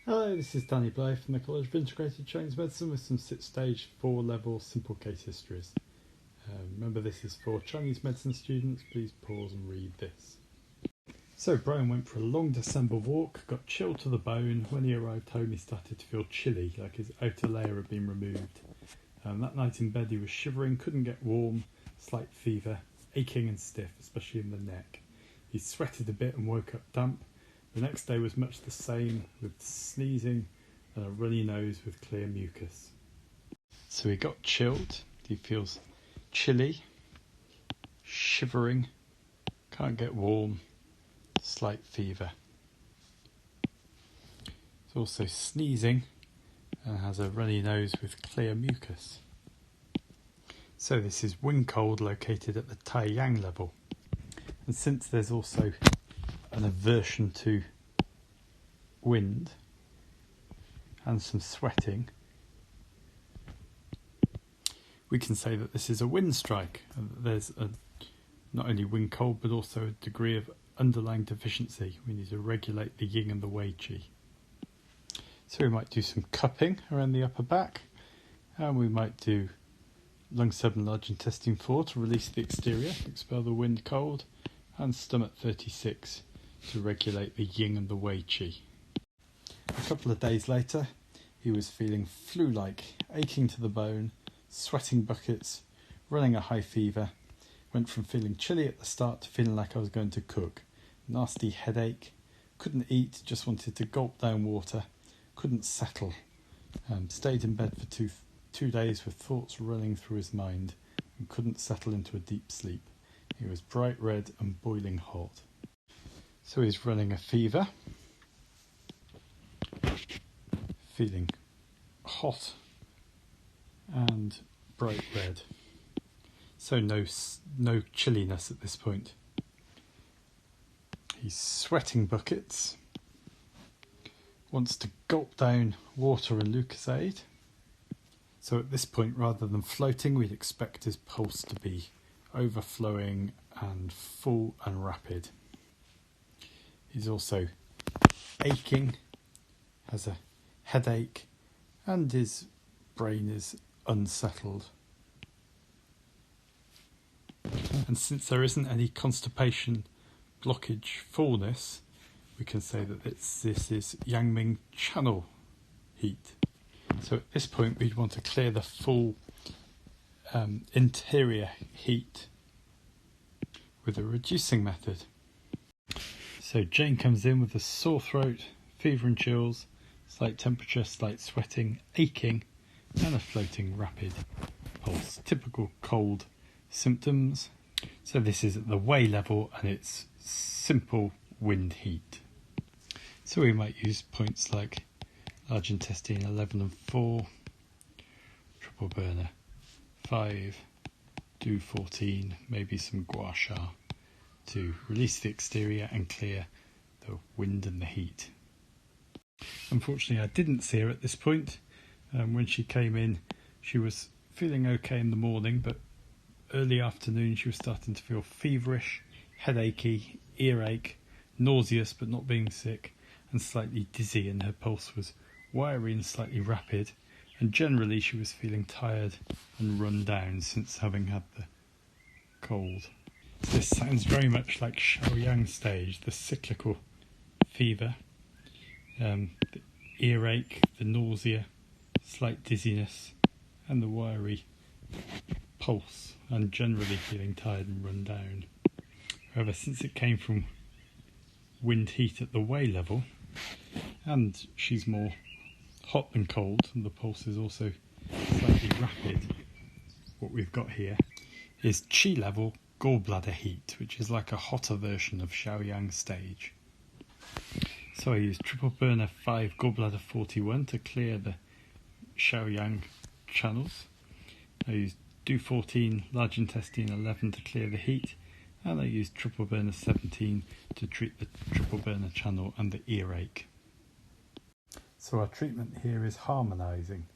Hello, this is Danny Blyth from the College of Integrated Chinese Medicine with some sit stage 4 level simple case histories. Remember, this is for Chinese medicine students. Please pause and read this. So Brian went for a long December walk, got chilled to the bone. When he arrived home he started to feel chilly, like his outer layer had been removed. That night in bed he was shivering, couldn't get warm, slight fever, aching and stiff, especially in the neck. He sweated a bit and woke up damp. The next day was much the same, with sneezing and a runny nose with clear mucus. So he got chilled. He feels chilly, shivering, can't get warm, slight fever. He's also sneezing and has a runny nose with clear mucus. So this is wind cold located at the Tai Yang level. And since there's also an aversion to wind and some sweating, we can say that this is a wind strike, and that there's not only wind cold but also a degree of underlying deficiency. We need to regulate the yin and the wei qi. So we might do some cupping around the upper back, and we might do lung 7, large intestine 4 to release the exterior, expel the wind cold, and stomach 36 to regulate the yin and the wei qi. A couple of days later, he was feeling flu-like, aching to the bone, sweating buckets, running a high fever. Went from feeling chilly at the start to feeling like I was going to cook. Nasty headache, couldn't eat, just wanted to gulp down water, couldn't settle. Stayed in bed for two days with thoughts running through his mind and couldn't settle into a deep sleep. He was bright red and boiling hot. So he's running a fever, feeling hot and bright red. So no chilliness at this point. He's sweating buckets, wants to gulp down water and Lucozade. So at this point, rather than floating, we'd expect his pulse to be overflowing and full and rapid. He's also aching, has a headache, and his brain is unsettled. And since there isn't any constipation, blockage, fullness, we can say that this is Yangming channel heat. So at this point we'd want to clear the full interior heat with a reducing method. So Jane comes in with a sore throat, fever and chills, slight temperature, slight sweating, aching, and a floating rapid pulse. Typical cold symptoms. So this is at the wei level and it's simple wind heat. So we might use points like large intestine 11 and 4, triple burner 5, do 14, maybe some gua sha to release the exterior and clear the wind and the heat. Unfortunately, I didn't see her at this point. When she came in, she was feeling okay in the morning, but early afternoon she was starting to feel feverish, headachy, earache, nauseous but not being sick, and slightly dizzy, and her pulse was wiry and slightly rapid, and generally she was feeling tired and run down since having had the cold. This sounds very much like Shaoyang stage, the cyclical fever, the earache, the nausea, slight dizziness, and the wiry pulse, and generally feeling tired and run down. However, since it came from wind heat at the wei level, and she's more hot than cold, and the pulse is also slightly rapid, what we've got here is qi level gallbladder heat, which is like a hotter version of Shaoyang stage. So I use triple burner 5 gallbladder 41 to clear the Shaoyang channels. I use do 14 large intestine 11 to clear the heat, and I use triple burner 17 to treat the triple burner channel and the earache. So our treatment here is harmonising.